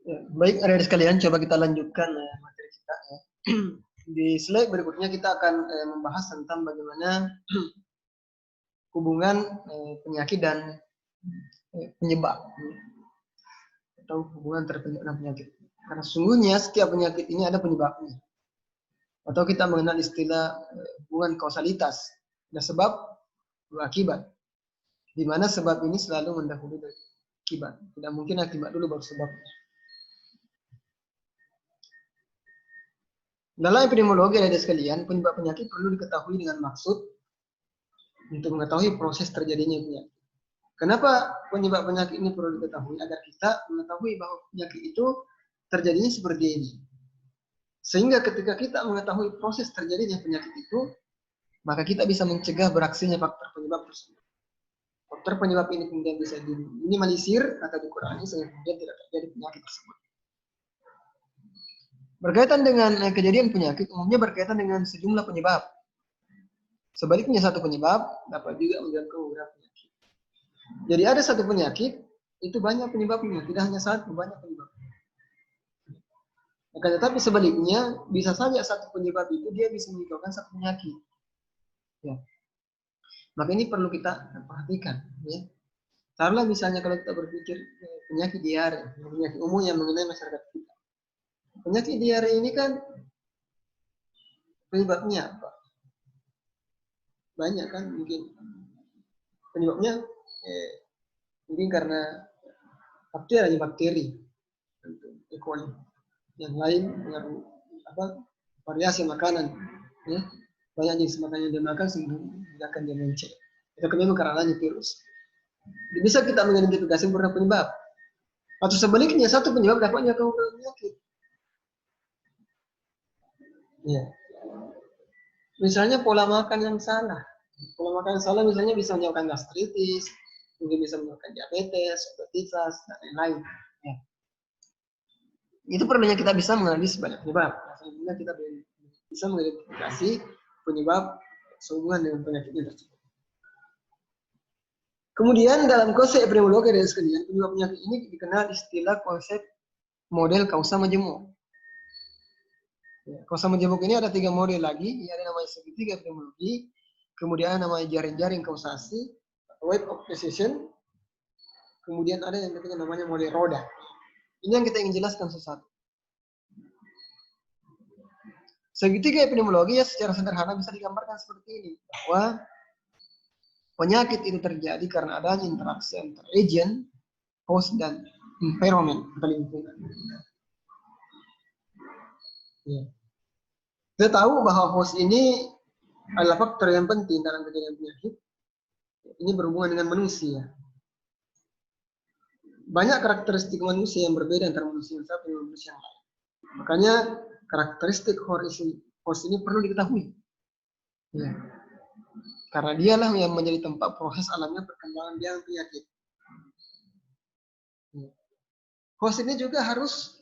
Ya, baik, adik-adik sekalian, coba kita lanjutkan materi kita ya. Di slide berikutnya kita akan membahas tentang bagaimana hubungan penyakit dan penyebab atau hubungan antara penyakit dan penyakit. Karena sesungguhnya setiap penyakit ini ada penyebabnya. Atau kita mengenal istilah hubungan kausalitas. Ada sebab, dua akibat. Di mana sebab ini selalu mendahului dari akibat. Tidak mungkin akibat dulu baru sebab. Dalam epidemiologi ada sekalian, penyebab penyakit perlu diketahui dengan maksud untuk mengetahui proses terjadinya penyakit. Kenapa penyebab penyakit ini perlu diketahui? Agar kita mengetahui bahwa penyakit itu terjadinya seperti ini. Sehingga ketika kita mengetahui proses terjadinya penyakit itu, maka kita bisa mencegah beraksinya faktor penyebab tersebut. Faktor penyebab ini kemudian bisa diminimalisir atau dikurangi sehingga kemudian tidak terjadi penyakit tersebut. Berkaitan dengan kejadian penyakit, umumnya berkaitan dengan sejumlah penyebab. Sebaliknya satu penyebab dapat juga menjangkau beberapa penyakit. Jadi ada satu penyakit, itu banyak penyebabnya, tidak hanya satu, banyak penyebabnya. Akan tetapi sebaliknya, bisa saja satu penyebab itu dia bisa menyebabkan satu penyakit. Ya. Maka ini perlu kita perhatikan. Ya. Karena misalnya kalau kita berpikir penyakit diare, penyakit umum yang mengenai masyarakat kita. Penyakit diare ini kan penyebabnya apa? Banyak kan mungkin. Penyebabnya mungkin karena bakteri, E. coli. Yang lain pengaruh variasi makanan. Ya. Banyak jenis makanan yang dia makan sehingga akan dia mencet. Itu memang karena virus. Bisa kita mengidentifikasi beberapa penyebab. Atau sebaliknya satu penyebab dapat menyebabkan penyakit. Ya. Misalnya pola makan yang salah. Pola makan yang salah misalnya bisa menyebabkan gastritis, mungkin bisa menyebabkan diabetes, obesitas, dan lain-lain. Ya. Itu perlunya kita bisa menganalisis banyak penyebab. Sehingga kita bisa mengidentifikasi penyebab sehubungan dengan penyakitnya tersebut. Kemudian dalam konsep epidemiologi dari sekalian, penyebab penyakit ini dikenal istilah konsep model kausa majemuk. Ya, kausa majemuk ini ada 3 model lagi, ada namanya segitiga epidemiologi, kemudian namanya jaring-jaring kausasi, web of precision, kemudian ada yang ketiga namanya model roda. Ini yang kita ingin jelaskan sesatu. Segitiga epidemiologi ya secara sederhana bisa digambarkan seperti ini, bahwa penyakit itu terjadi karena adanya interaksi antara agent, host, dan environment atau lingkungan. Ya. Kita tahu bahwa host ini adalah faktor yang penting dalam kejadian penyakit. Ini berhubungan dengan manusia. Banyak karakteristik manusia yang berbeda antara manusia yang satu dan manusia yang lain. Makanya karakteristik host ini perlu diketahui. Ya. Karena dialah yang menjadi tempat proses alamnya perkembangan biang penyakit. Ya. Host ini juga harus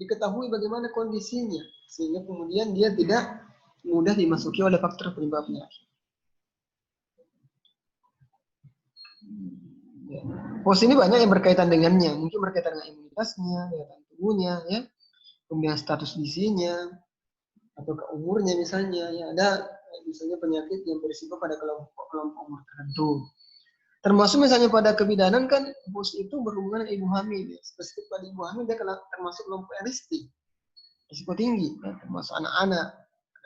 diketahui bagaimana kondisinya, sehingga kemudian dia tidak mudah dimasuki oleh faktor penyebab penyakit. Ya. Host ini banyak yang berkaitan dengannya, mungkin berkaitan dengan imunitasnya, dengan tubuhnya, ya, kemudian status gizinya, atau ke umurnya misalnya, ya ada misalnya penyakit yang berisiko pada kelompok umur tertentu. Termasuk misalnya pada kebidanan kan host itu berhubungan dengan ibu hamil, ya. Spesifik pada ibu hamil dia termasuk kelompok risiko tinggi, ya, termasuk anak-anak,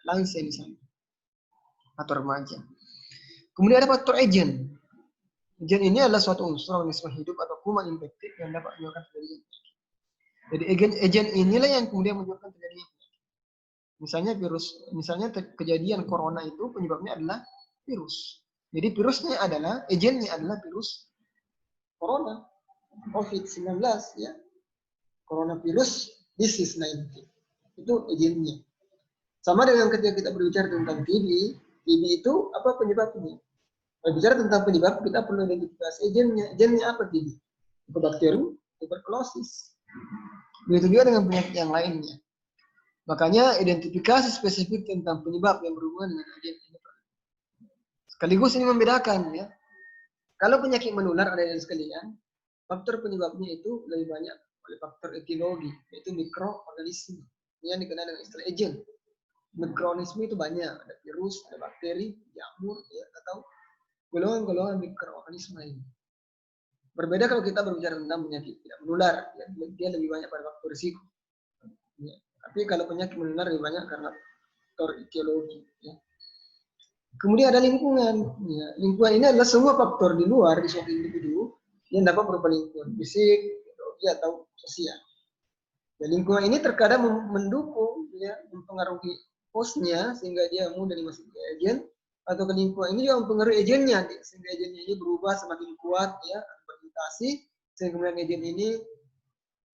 lansia misalnya, atau remaja. Kemudian ada faktor agent. Agent ini adalah suatu unsur organisme hidup atau kuman infektif yang dapat menyebabkan terjadinya penyakit. Jadi agent inilah yang kemudian menyebabkan terjadinya penyakit. Misalnya virus, misalnya kejadian corona itu penyebabnya adalah virus. Jadi virusnya adalah, agentnya adalah virus corona, COVID-19, ya. Coronavirus disease 19. Itu agentnya. Sama dengan ketika kita berbicara tentang TB itu apa penyebabnya? Berbicara tentang penyebab, kita perlu identifikasi agentnya. Agentnya apa TB? Bakteri, tuberkulosis. Begitu juga dengan penyakit yang lainnya. Makanya identifikasi spesifik tentang penyebab yang berhubungan dengan agen ini. Sekaligus ini membedakan, ya. Kalau penyakit menular ada yang sekalian, faktor penyebabnya itu lebih banyak oleh faktor etiologi, yaitu mikroorganisme yang dikenal dengan istilah agent. Mikroorganisme itu banyak, ada virus, ada bakteri, jamur, ya, atau golongan-golongan mikroorganisme ini. Berbeda kalau kita berbicara tentang penyakit tidak menular, ya, dia lebih banyak pada faktor risiko. Ya. Tapi kalau penyakit menular lebih banyak karena faktor etiologi. Ya. Kemudian ada lingkungan. Ya. Lingkungan ini adalah semua faktor di luar di suatu individu yang dapat berupa lingkungan fisik, biologi, atau sosial. Ya, lingkungan ini terkadang mendukung, ya, mempengaruhi hostnya sehingga dia mudah dimasuki agen, atau ke lingkungan ini juga mempengaruhi agennya sehingga agennya ini berubah semakin kuat, ya, bermutasi sehingga kemudian agen ini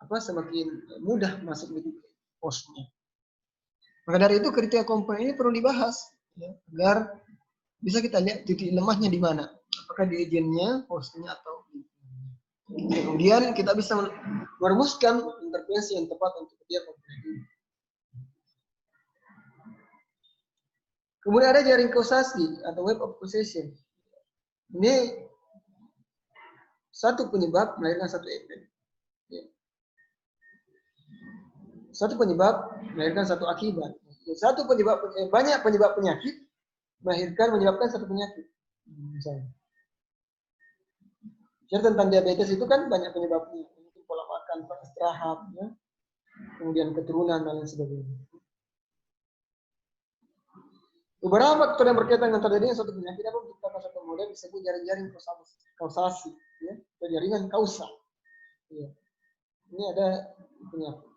semakin mudah masuk ke hostnya. Maka dari itu kriteria komponen ini perlu dibahas, ya, agar bisa kita lihat titik lemahnya di mana, apakah di agennya, hostnya, atau kemudian kita bisa merumuskan intervensi yang tepat untuk setiap komponen ini. Kemudian ada jaring kausasi atau web of causation. Ini satu penyebab melahirkan satu efek. Satu penyebab melahirkan satu akibat. Satu penyebab, banyak penyebab penyakit menyebabkan satu penyakit. Misalnya. Jadi tentang diabetes itu kan banyak penyebabnya. Mungkin pola makan, istirahat, ya, kemudian keturunan dan lain sebagainya. Beberapa faktor yang berkaitan dengan terjadinya suatu penyakit dapat menciptakan satu model disebut jaring-jaring kausasi, ya, atau jaringan kausa. Ya. Ini ada penyakit.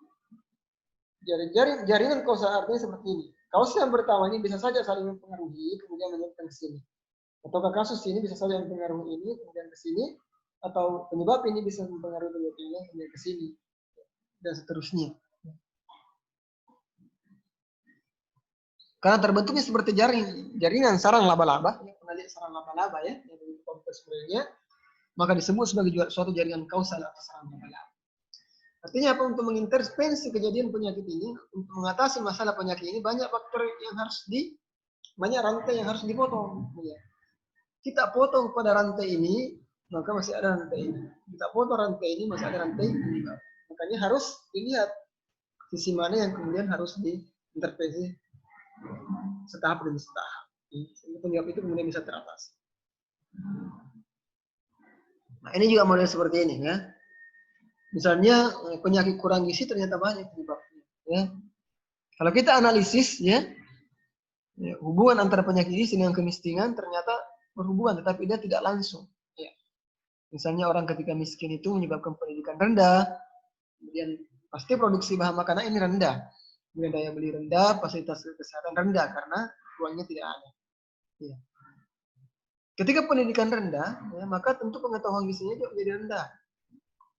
Jaringan kausa artinya seperti ini. Kausa yang pertama ini bisa saja saling mempengaruhi, kemudian menyebabkan ke sini. Ataukah kasus ini bisa saja mempengaruhi ini, kemudian ke sini, atau penyebab ini bisa mempengaruhi penyebab ini, kemudian ke sini, dan seterusnya. Karena terbentuknya seperti jaringan sarang laba-laba, ya, pernah lihat sarang laba-laba, ya, yang begitu kompleks sebenarnya, maka disebut sebagai suatu jaringan kausal atau sarang laba-laba. Artinya apa? Untuk mengintervensi kejadian penyakit ini, untuk mengatasi masalah penyakit ini, banyak faktor yang banyak rantai yang harus dipotong. Ya. Kita potong pada rantai ini, maka masih ada rantai ini. Kita potong rantai ini, masih ada rantai ini. Makanya harus dilihat sisi mana yang kemudian harus diintervensi setahap demi setahap. Sehingga penyebab itu kemudian bisa teratasi. Nah, ini juga model seperti ini, ya. Misalnya penyakit kurang gizi ternyata banyak penyebabnya. Ya. Kalau kita analisis, ya, hubungan antara penyakit gizi dengan kemiskinan ternyata berhubungan, tetapi dia tidak langsung. Ya. Misalnya orang ketika miskin itu menyebabkan pendidikan rendah, kemudian pasti produksi bahan makanan ini rendah, kemudian daya beli rendah, fasilitas kesehatan rendah karena uangnya tidak ada. Ya. Ketika pendidikan rendah, ya, maka tentu pengetahuan gizinya juga menjadi rendah.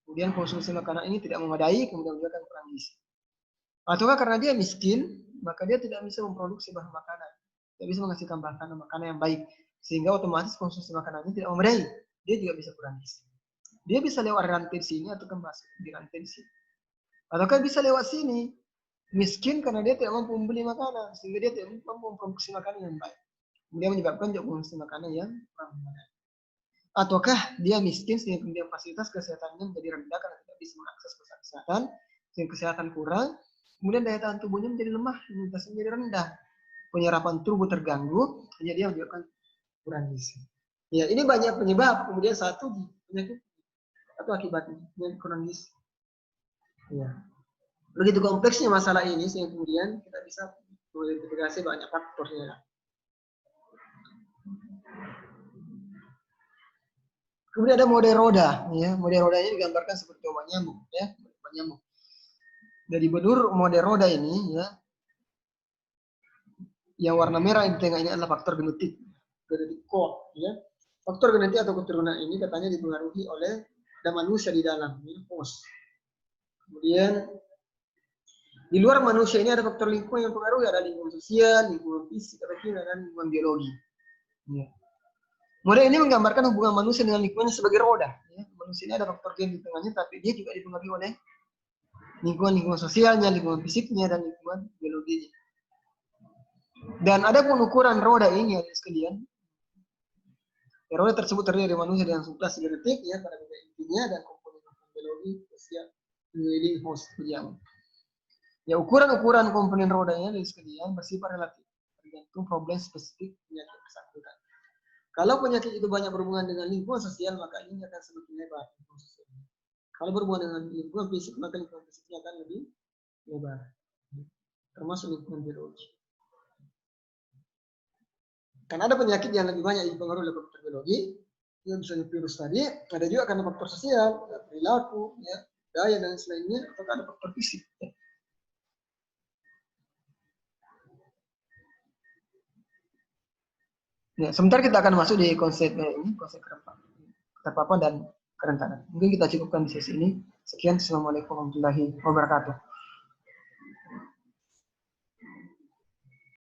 Kemudian konsumsi makanan ini tidak memadai, kemudian juga akan kurang gizi. Atau karena dia miskin, maka dia tidak bisa memproduksi bahan makanan, tidak bisa menghasilkan bahan makanan yang baik, sehingga otomatis konsumsi makanannya tidak memadai. Dia juga bisa kurang gizi. Dia bisa lewat rantai sini atau masuk di rantai sini. Ataukah bisa lewat sini, miskin karena dia tidak mampu membeli makanan, sehingga dia tidak mampu memproduksi makanan yang baik. Kemudian menyebabkan juga konsumsi makanan yang kurang memadai. Ataukah dia miskin sehingga kemudian fasilitas kesehatannya menjadi rendah karena tidak bisa mengakses fasilitas kesehatan, sehingga kesehatan kurang, kemudian daya tahan tubuhnya menjadi lemah, imunitasnya menjadi rendah, penyerapan tubuh terganggu, hanya dia menyebabkan kurang gizi. Ya, ini banyak penyebab, kemudian satu penyakit atau akibatnya penyakit kurang gizi. Ya. Begitu kompleksnya masalah ini sehingga kemudian kita bisa mengidentifikasi banyak faktornya. Kemudian ada mode roda, ya. Mode rodanya digambarkan seperti obat nyamuk, ya, obat nyamuk. Dari benur mode roda ini, ya, yang warna merah di tengah ini adalah faktor genetik code, ya. Faktor genetik atau keturunan ini katanya dipengaruhi oleh ada manusia di dalam, ya, host. Kemudian di luar manusia ini ada faktor lingkungan yang mempengaruhi, ada lingkungan sosial, lingkungan fisik, dan lingkungan biologi. Ya. Model ini menggambarkan hubungan manusia dengan lingkungannya sebagai roda. Ya. Manusia ini ada faktor gen di tengahnya, tapi dia juga dipengaruhi oleh lingkungan sosialnya, lingkungan fisiknya, dan lingkungan biologinya. Dan ada pun ukuran roda ini, ya sekalian. Ya, roda tersebut terdiri dari manusia dengan substansi genetik, ya, pada intinya, dan komponen biologi, sosial, leading host yang ya ukuran-ukuran komponen rodanya dari sekalian bersifat relatif tergantung problem spesifik penyakit bersangkutan. Kalau penyakit itu banyak berhubungan dengan lingkungan sosial, maka ini akan semakin lebar. Kalau berhubungan dengan lingkungan fisik, maka lingkungan fisiknya akan lebih lebar, termasuk lingkungan biologi. Karena ada penyakit yang lebih banyak dipengaruhi oleh faktor biologi, yang misalnya virus tadi, ada juga karena faktor sosial, perilaku, ya, daya dan selainnya, atau ada faktor fisik. Ya. Ya, sebentar kita akan masuk di konsep ini, konsep keterpaparan dan kerentanan. Mungkin kita cukupkan di sesi ini. Sekian, assalamualaikum warahmatullahi wabarakatuh.